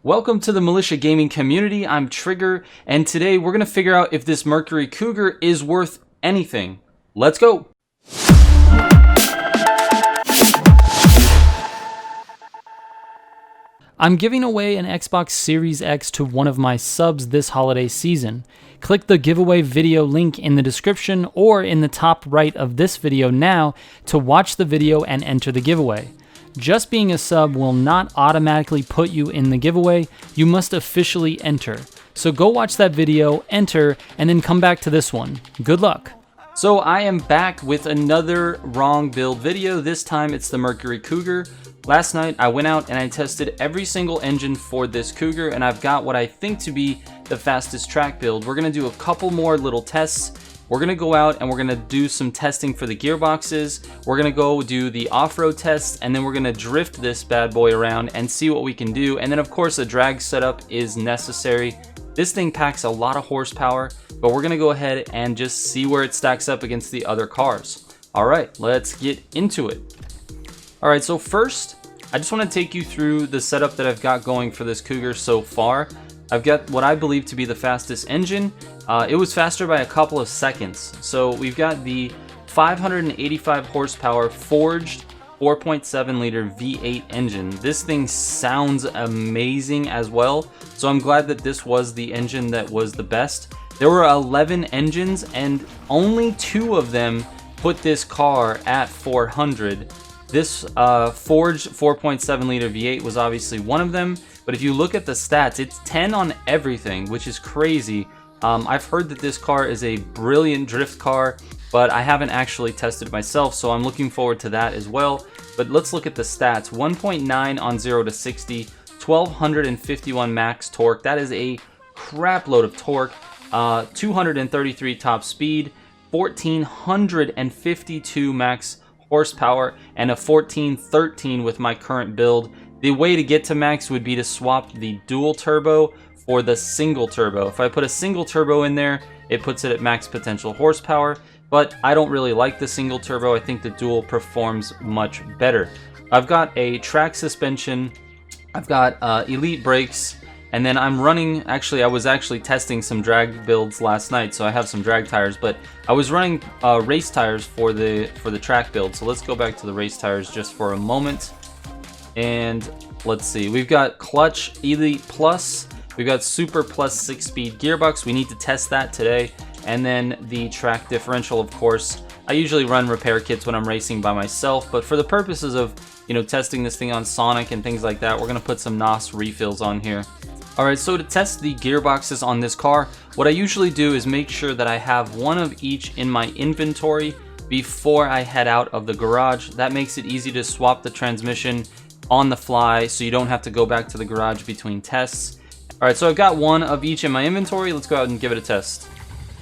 Welcome to the Militia gaming community. I'm Trigger, and today we're going to figure out if this Mercury Cougar is worth anything. Let's go! I'm giving away an Xbox Series X to one of my subs this holiday season. Click the giveaway video link in the description or in the top right of this video now to watch the video and enter the giveaway. Just being a sub will not automatically put you in the giveaway. You must officially enter. So go watch that video, enter, and then come back to this one. Good luck. So I am back with another wrong build video. This time it's the Mercury Cougar. Last night I went out and I tested every single engine for this Cougar, and I've got what I think to be the fastest track build. We're gonna do a couple more little tests. We're gonna go out and we're gonna do some testing for the gearboxes. We're gonna go do the off-road test, and then we're gonna drift this bad boy around and see what we can do. And then of course a drag setup is necessary. This thing packs a lot of horsepower, but we're gonna go ahead and just see where it stacks up against the other cars. All right, let's get into it. All right, so first, I just wanna take you through the setup that I've got going for this Cougar so far. I've got what I believe to be the fastest engine. It was faster by a couple of seconds. So we've got the 585 horsepower forged 4.7 liter V8 engine. This thing sounds amazing as well. So I'm glad that this was the engine that was the best. There were 11 engines and only 2 of them put this car at 400. This forged 4.7 liter V8 was obviously one of them. But if you look at the stats, it's 10 on everything, which is crazy. I've heard that this car is a brilliant drift car, but I haven't actually tested it myself, so I'm looking forward to that as well. But let's look at the stats. 1.9 on 0 to 60, 1251 max torque. That is a crap load of torque. 233 top speed, 1452 max horsepower, and a 1413 with my current build. The way to get to max would be to swap the dual turbo for the single turbo. If I put a single turbo in there, it puts it at max potential horsepower, but I don't really like the single turbo. I think the dual performs much better. I've got a track suspension, I've got elite brakes, and then I'm running, I was actually testing some drag builds last night, so I have some drag tires, but I was running race tires for the track build. So let's go back to the race tires just for a moment. And let's see, we've got clutch elite plus, we've got super plus 6-speed gearbox. We need to test that today. And then the track differential, of course. I usually run repair kits when I'm racing by myself, but for the purposes of, testing this thing on Sonic and things like that, we're gonna put some NOS refills on here. All right, so to test the gearboxes on this car, what I usually do is make sure that I have one of each in my inventory before I head out of the garage. That makes it easy to swap the transmission on the fly, so you don't have to go back to the garage between tests. All right, so I've got one of each in my inventory. Let's go out and give it a test.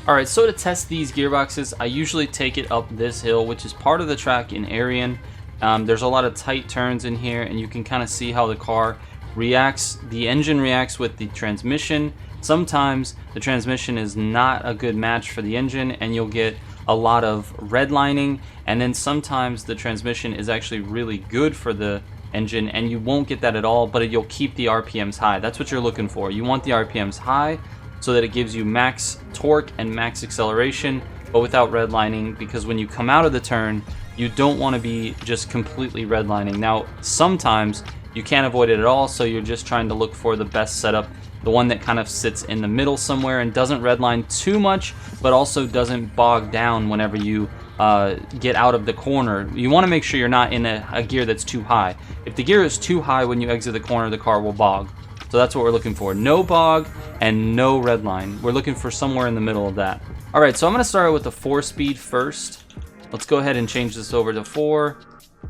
All right, so to test these gearboxes, I usually take it up this hill, which is part of the track in Arian. There's a lot of tight turns in here, and you can kind of see how the car reacts. The engine reacts with the transmission. Sometimes the transmission is not a good match for the engine, and you'll get a lot of redlining, and then sometimes the transmission is actually really good for the engine and you won't get that at all, but you'll keep the RPMs high. That's what you're looking for. You want the RPMs high so that it gives you max torque and max acceleration, but without redlining, because when you come out of the turn, you don't want to be just completely redlining. Now, sometimes you can't avoid it at all, so you're just trying to look for the best setup, the one that kind of sits in the middle somewhere and doesn't redline too much, but also doesn't bog down whenever you get out of the corner. You want to make sure you're not in a gear that's too high. If the gear is too high when you exit the corner, the car will bog. So that's what we're looking for. No bog and no red line. We're looking for somewhere in the middle of that. All right, so I'm going to start with the 4-speed first. Let's go ahead and change this over to 4.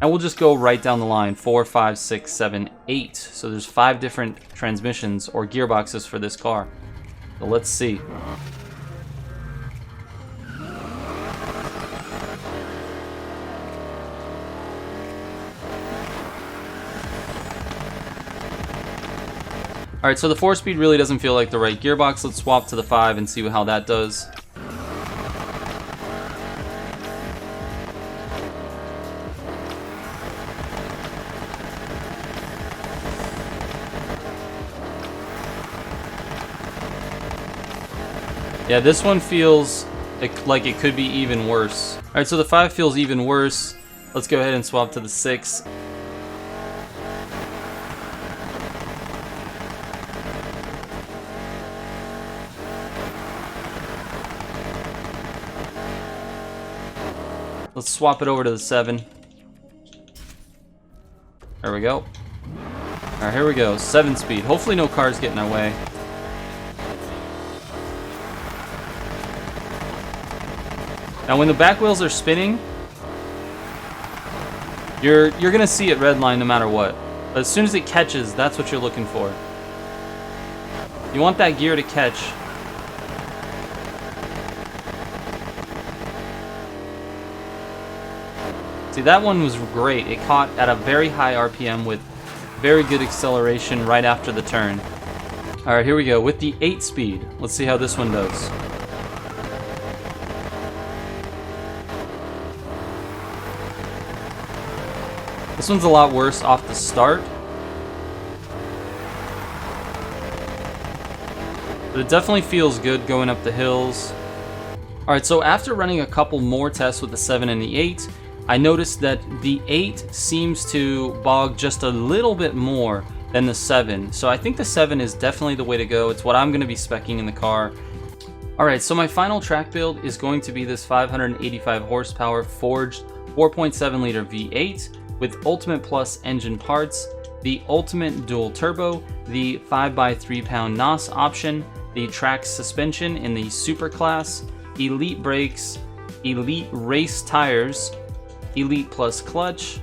And we'll just go right down the line, 4, 5, 6, 7, 8. So there's 5 different transmissions or gearboxes for this car. So let's see. All right, so the 4-speed really doesn't feel like the right gearbox. Let's swap to the 5 and see how that does. Yeah, this one feels like it could be even worse. All right, so the 5 feels even worse. Let's go ahead and swap to the 6. Let's swap it over to the 7. There we go. Alright, here we go. 7 speed. Hopefully no cars get in our way. Now when the back wheels are spinning, you're gonna see it redline no matter what. But as soon as it catches, that's what you're looking for. You want that gear to catch. See, that one was great. It caught at a very high RPM with very good acceleration right after the turn. Alright, here we go. With the 8 speed, let's see how this one does. This one's a lot worse off the start. But it definitely feels good going up the hills. Alright, so after running a couple more tests with the 7 and the 8, I noticed that the 8 seems to bog just a little bit more than the 7. So I think the 7 is definitely the way to go. It's what I'm going to be speccing in the car. Alright, so my final track build is going to be this 585 horsepower forged 4.7 liter V8 with Ultimate Plus engine parts, the Ultimate Dual Turbo, the 5x3 pound NOS option, the track suspension in the Super class, Elite brakes, Elite race tires, Elite Plus clutch,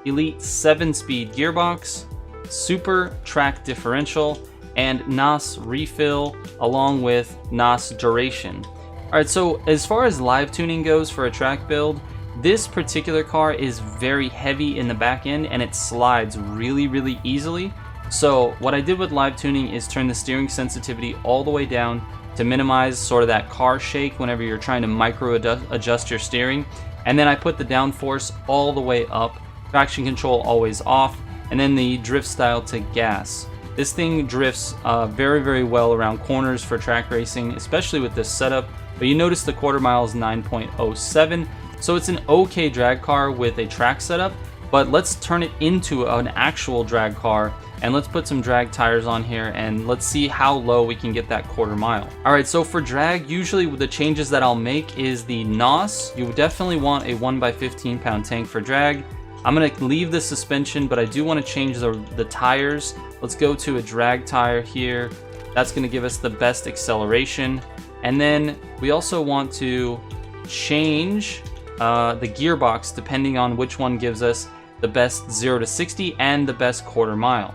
Elite 7-speed gearbox, Super track differential, and NOS refill along with NOS duration. Alright, so as far as live tuning goes for a track build, this particular car is very heavy in the back end and it slides really easily. So what I did with live tuning is turn the steering sensitivity all the way down to minimize sort of that car shake whenever you're trying to micro adjust your steering. And then I put the downforce all the way up, traction control always off, and then the drift style to gas. This thing drifts very well around corners for track racing, especially with this setup. But you notice the quarter mile is 9.07, so it's an okay drag car with a track setup. But let's turn it into an actual drag car, and let's put some drag tires on here and let's see how low we can get that quarter mile. Alright, so for drag, usually the changes that I'll make is the NOS. You definitely want a 1x15 pound tank for drag. I'm going to leave the suspension, but I do want to change the tires. Let's go to a drag tire here. That's going to give us the best acceleration. And then we also want to change the gearbox depending on which one gives us the best 0 to 60 and the best quarter mile.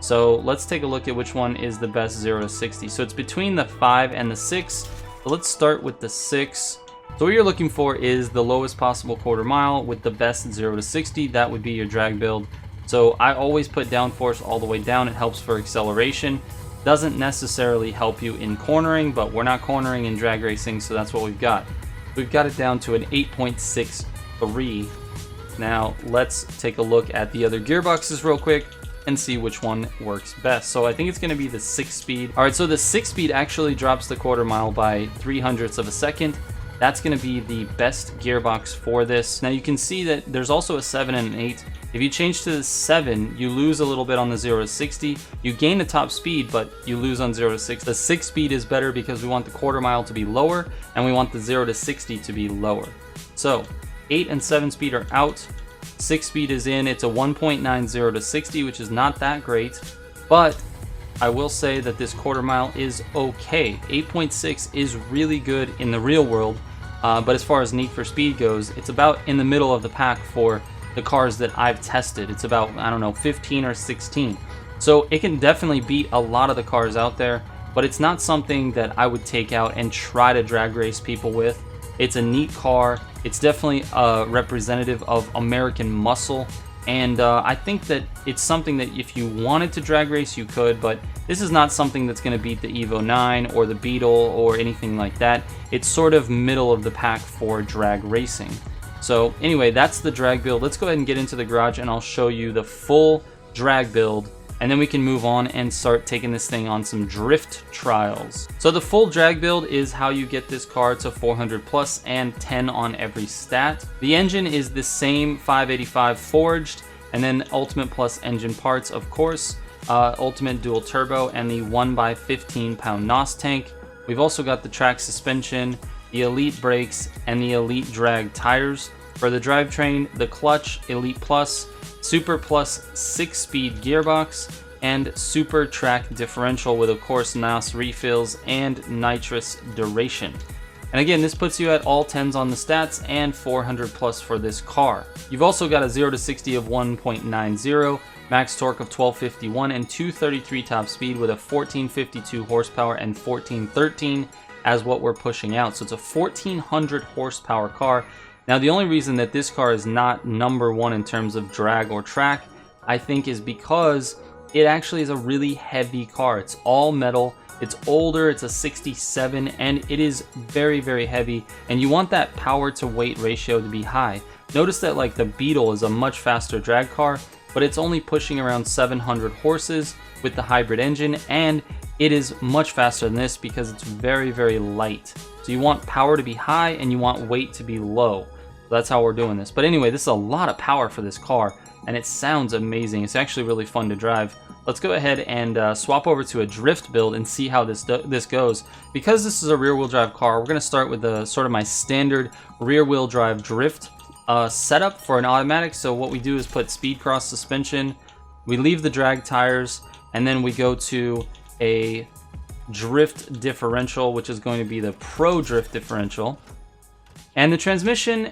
So let's take a look at which one is the best 0 to 60. So it's between the 5 and the 6. So let's start with the 6. So what you're looking for is the lowest possible quarter mile with the best 0 to 60. That would be your drag build. So I always put downforce all the way down. It helps for acceleration. Doesn't necessarily help you in cornering, but we're not cornering in drag racing, so that's what we've got. We've got it down to an 8.63. Now let's take a look at the other gearboxes real quick and see which one works best. So I think it's going to be the 6-speed. Alright, so the 6-speed actually drops the quarter mile by 0.03 of a second. That's going to be the best gearbox for this. Now you can see that there's also a 7 and an 8. If you change to the 7, you lose a little bit on the 0 to 60. You gain the top speed, but you lose on 0 to 60. The 6 speed is better because we want the quarter mile to be lower and we want the 0 to 60 to be lower. So 8 and 7 speed are out. 6 speed is in. It's a 1.90 to 60, which is not that great, but I will say that this quarter mile is okay. 8.6 is really good in the real world, but as far as Need for Speed goes, it's about in the middle of the pack for the cars that I've tested. It's about, I don't know, 15 or 16. So it can definitely beat a lot of the cars out there, but it's not something that I would take out and try to drag race people with. It's a neat car. It's definitely a representative of American muscle, and I think that it's something that if you wanted to drag race, you could, but this is not something that's going to beat the Evo 9 or the Beetle or anything like that. It's sort of middle of the pack for drag racing. So anyway, that's the drag build. Let's go ahead and get into the garage and I'll show you the full drag build and then we can move on and start taking this thing on some drift trials. So the full drag build is how you get this car to 400 plus and 10 on every stat. The engine is the same 585 forged, and then Ultimate Plus engine parts, of course, Ultimate dual turbo, and the 1x15 pound NOS tank. We've also got the track suspension, the Elite brakes, and the Elite drag tires. For the drivetrain, the clutch, Elite Plus, Super Plus 6-speed gearbox, and Super track differential with, of course, NOS refills and nitrous duration. And again, this puts you at all 10s on the stats and 400 plus for this car. You've also got a 0 to 60 of 1.90, max torque of 1251, and 233 top speed with a 1452 horsepower and 1413 as what we're pushing out. So it's a 1400 horsepower car. Now, the only reason that this car is not number one in terms of drag or track, I think, is because it actually is a really heavy car. It's all metal. It's older, it's a 67, and it is very, very heavy, and you want that power to weight ratio to be high. Notice that like the Beetle is a much faster drag car, but it's only pushing around 700 horses with the hybrid engine, and it is much faster than this because it's very, very light. So you want power to be high and you want weight to be low. So that's how we're doing this. But anyway, this is a lot of power for this car, and it sounds amazing. It's actually really fun to drive. Let's go ahead and swap over to a drift build and see how this goes. Because this is a rear-wheel drive car, we're going to start with the sort of my standard rear-wheel drive drift setup for an automatic. So what we do is put speed cross suspension, we leave the drag tires, and then we go to a drift differential, which is going to be the Pro Drift differential. And the transmission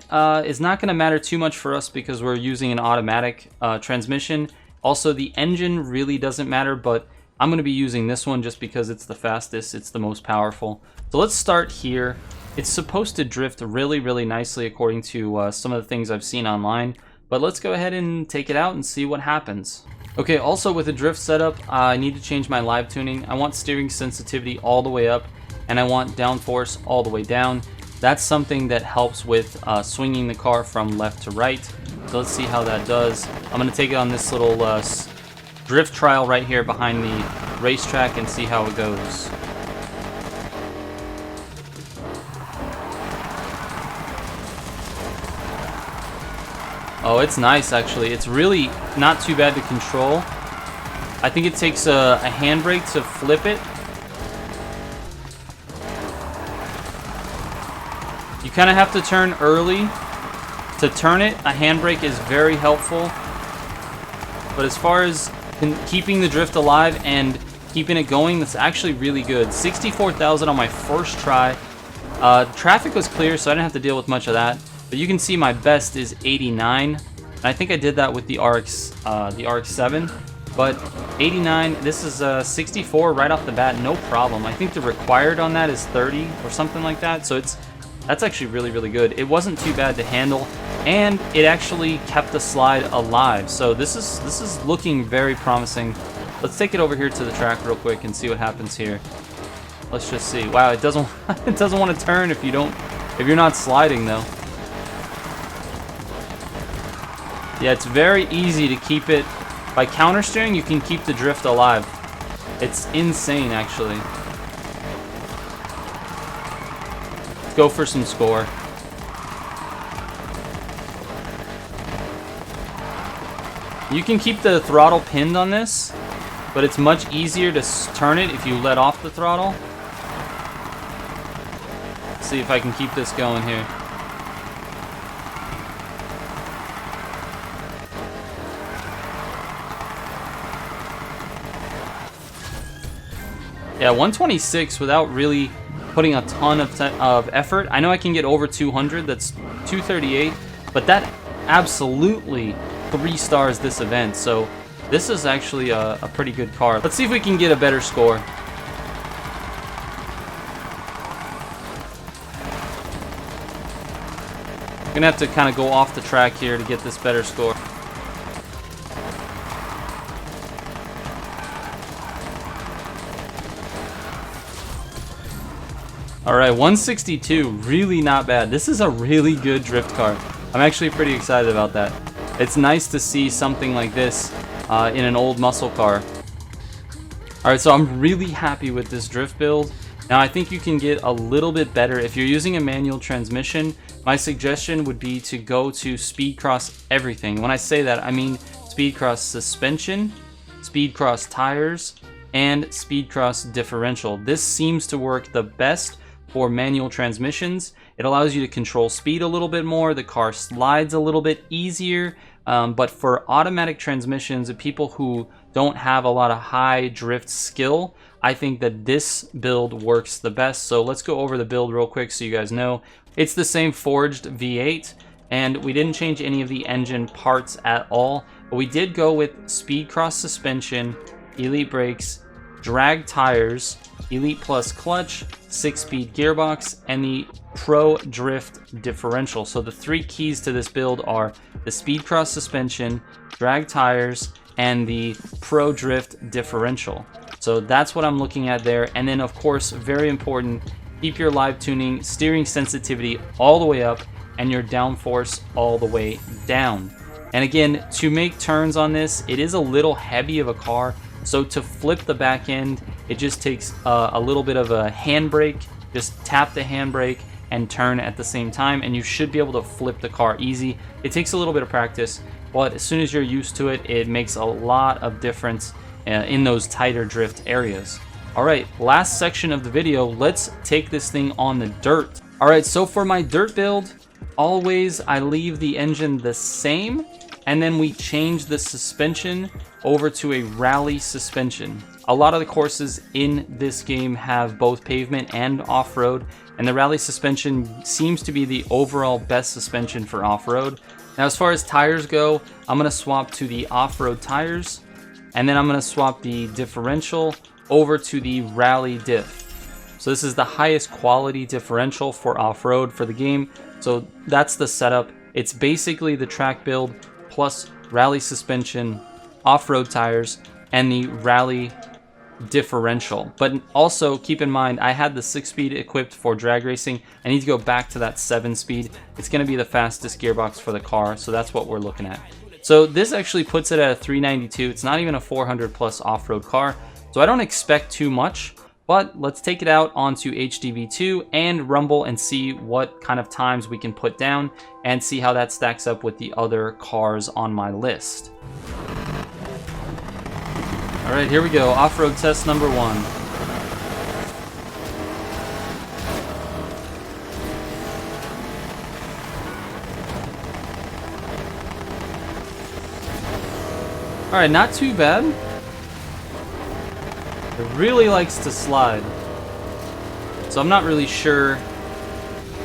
is not going to matter too much for us because we're using an automatic transmission. Also, the engine really doesn't matter, but I'm going to be using this one just because it's the fastest, it's the most powerful. So let's start here. It's supposed to drift really, really nicely according to some of the things I've seen online, but let's go ahead and take it out and see what happens. Okay, also with a drift setup, I need to change my live tuning. I want steering sensitivity all the way up, and I want downforce all the way down. That's something that helps with swinging the car from left to right. So let's see how that does. I'm going to take it on this little drift trial right here behind the racetrack and see how it goes. Oh, it's nice actually. It's really not too bad to control. I think it takes a handbrake to flip it. You kind of have to turn early. To turn it, a handbrake is very helpful. But as far as keeping the drift alive and keeping it going, that's actually really good. 64,000 on my first try. Traffic was clear, so I didn't have to deal with much of that. But you can see my best is 89. And I think I did that with the RX-7. But 89, this is 64 right off the bat, no problem. I think the required on that is 30 or something like that. So that's actually really, really good. It wasn't too bad to handle, and it actually kept the slide alive. So this is looking very promising. Let's take it over here to the track real quick and see what happens here. Let's just see. Wow, it doesn't it doesn't want to turn if you're not sliding though. Yeah, it's very easy to keep it by counter steering. You can keep the drift alive. It's insane actually. Go for some score. You can keep the throttle pinned on this, but it's much easier to turn it if you let off the throttle. Let's see if I can keep this going here. Yeah, 126 without really putting a ton of effort. I know I can get over 200, that's 238, but that absolutely 3 stars this event, so this is actually a pretty good car. Let's see if we can get a better score. I'm gonna have to kind of go off the track here to get this better score. Alright, 162, really not bad. This is a really good drift car. I'm actually pretty excited about that. It's nice to see something like this in an old muscle car. Alright, so I'm really happy with this drift build. Now I think you can get a little bit better. If you're using a manual transmission, my suggestion would be to go to speed cross everything. When I say that, I mean speed cross suspension, speed cross tires, and speed cross differential. This seems to work the best for manual transmissions. It allows you to control speed a little bit more, the car slides a little bit easier, but for automatic transmissions, people who don't have a lot of high drift skill, I think that this build works the best. So let's go over the build real quick so you guys know. It's the same forged V8, and we didn't change any of the engine parts at all, but we did go with speed cross suspension, elite brakes, drag tires, elite plus clutch, 6-speed gearbox, and the pro drift differential. So the three keys to this build are the speed cross suspension, drag tires, and the pro drift differential. So that's what I'm looking at there. And then of course, very important, keep your live tuning, steering sensitivity all the way up, and your downforce all the way down. And again, to make turns on this, it is a little heavy of a car. So to flip the back end, it just takes a little bit of a handbrake. Just tap the handbrake and turn at the same time, and you should be able to flip the car easy. It takes a little bit of practice, but as soon as you're used to it, it makes a lot of difference in those tighter drift areas. Alright, last section of the video, let's take this thing on the dirt. Alright, so for my dirt build, always I leave the engine the same, and then we change the suspension over to a rally suspension. A lot of the courses in this game have both pavement and off-road, and the rally suspension seems to be the overall best suspension for off-road. Now as far as tires go, I'm going to swap to the off-road tires, and then I'm going to swap the differential over to the rally diff. So this is the highest quality differential for off-road for the game. So that's the setup. It's basically the track build plus rally suspension, off-road tires, and the rally differential. But also keep in mind, I had the 6-speed equipped for drag racing. I need to go back to that 7-speed. It's going to be the fastest gearbox for the car, so that's what we're looking at. So this actually puts it at a 392. It's not even a 400 plus off-road car, so I don't expect too much. But let's take it out onto HDV2 and Rumble and see what kind of times we can put down and see how that stacks up with the other cars on my list. All right, here we go. Off-road test number 1. All right, not too bad. It really likes to slide. So I'm not really sure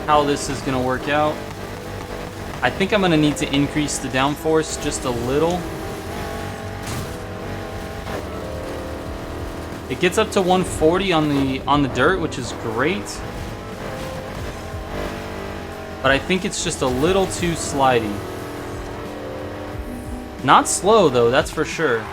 how this is going to work out. I think I'm going to need to increase the downforce just a little. It gets up to 140 on the dirt, which is great. But I think it's just a little too slidey. Not slow though, that's for sure.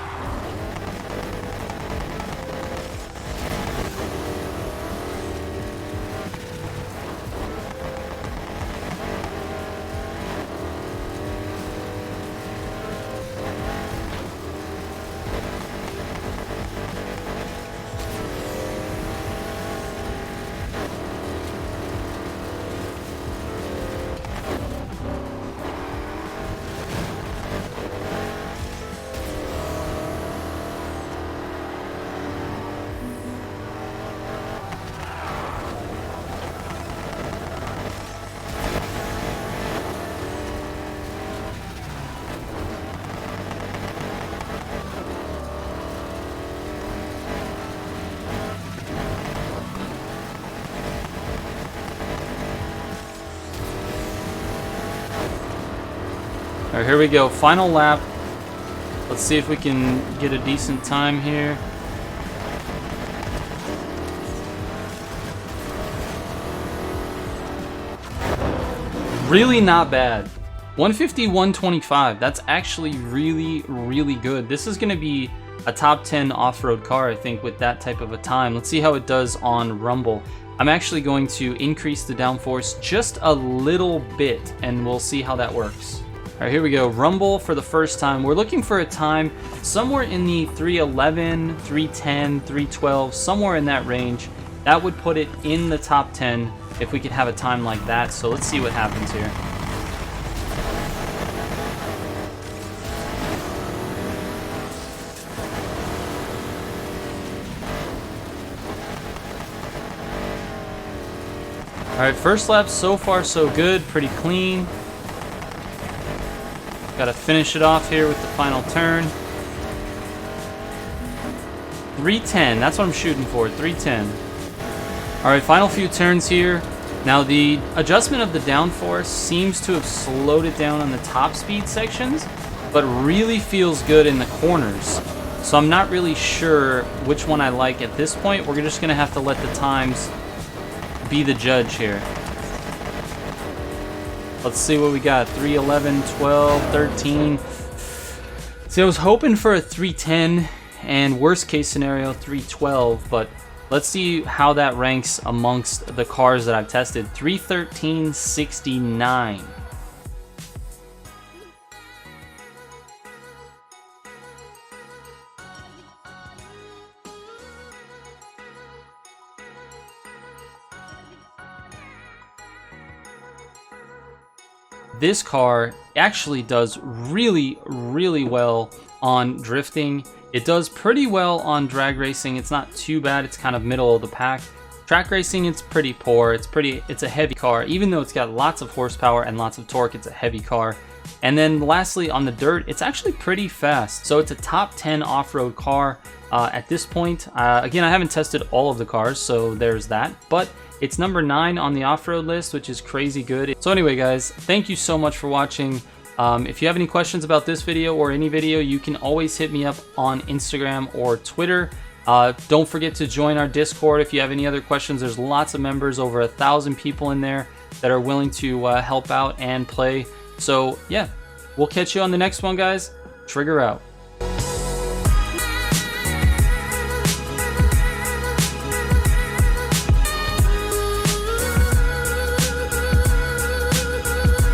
Alright, here we go. Final lap. Let's see if we can get a decent time here. Really not bad. 150, 125. That's actually really, really good. This is going to be a top 10 off-road car, I think, with that type of a time. Let's see how it does on Rumble. I'm actually going to increase the downforce just a little bit, and we'll see how that works. All right, here we go. Rumble for the first time. We're looking for a time somewhere in the 311, 310, 312, somewhere in that range. That would put it in the top 10 if we could have a time like that. So let's see what happens here. All right, first lap so far so good, pretty clean. Got to finish it off here with the final turn. 310, that's what I'm shooting for, 310. All right, final few turns here. Now the adjustment of the downforce seems to have slowed it down on the top speed sections, but really feels good in the corners. So I'm not really sure which one I like at this point. We're just gonna have to let the times be the judge here. Let's see what we got. 311, 12, 13. See, I was hoping for a 310 and worst case scenario 312, but let's see how that ranks amongst the cars that I've tested. 313.69. This car actually does really, really well on drifting. It does pretty well on drag racing. It's not too bad. It's kind of middle of the pack. Track racing, it's pretty poor. It's a heavy car. Even though it's got lots of horsepower and lots of torque, it's a heavy car. And then lastly, on the dirt, it's actually pretty fast. So it's a top 10 off-road car at this point. Again, I haven't tested all of the cars, so there's that. But it's number 9 on the off-road list, which is crazy good. So anyway, guys, thank you so much for watching. If you have any questions about this video or any video, you can always hit me up on Instagram or Twitter. Don't forget to join our Discord if you have any other questions. There's lots of members, over 1,000 people in there that are willing to help out and play. So yeah, we'll catch you on the next one, guys. Trigger out.